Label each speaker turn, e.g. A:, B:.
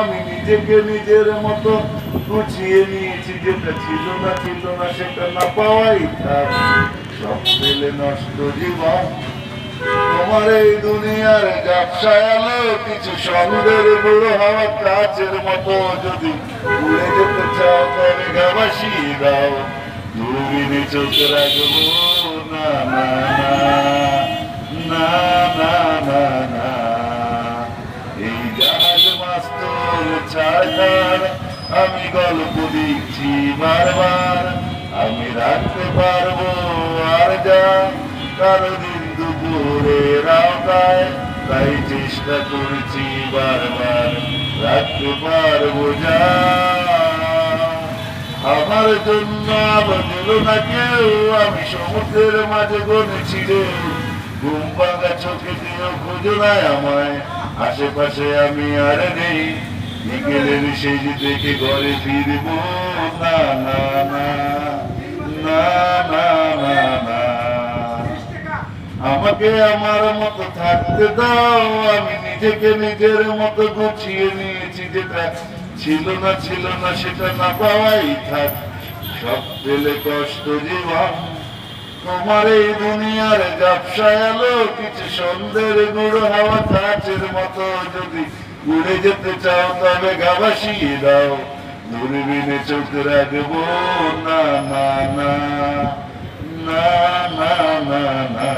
A: আমি নিজেকে নিজের মতো গুছিয়ে নিয়েছি, যেটা ছিল না সেটা না পাওয়াই থাক, সব পেলে নষ্ট জীবন। তোমার এই দুনিয়ার ব্যবসায় আলো কিছু সন্দের বুড়ো হওয়া কাচের মতো, যদি উড়ে যেতে চাও তবে গা ভাসিয়ে দাও, দূরবীনে চোখ রাখবো না না না না না না। এই জাহাজ মাস্তুল ছাড় আমি গল্প দিচ্ছি বারবার, আমি রাখতে পারবো আর যা কারো দিন দুপুরের আওতায়, তাই চেষ্টা করছি বারবার রাখতে পারবো যা। আমার জন্য আলো দিল না কেউ, আমি সমুদ্রের মাঝে গনেছি রে, ঘুম ভাঙা চোখে দিয়েও খুঁজো না আমায়, আশেপাশে আমি আর নেই, বিকেলের সেই দেখে ঘরে ফিরবো না না না না না না না। আমাকে আমার মতো থাকতে দাও, আমি নিজেকে নিজের মতো গুছিয়ে নিয়েছি, যেটা ছিল না সেটা না পাওয়াই থাক, সব পেলে কষ্ট জীবন। তোমার এই দুনিয়ার ব্যবসায় আলো কিছু সন্ধ্যের গুঁড়ো হাওয়া কাচের মতো, যদি উড়ে যেতে চাও তবে গা ভাসিয়ে দাও, দূরবীনে চোখ রাখবো না না না না না না না।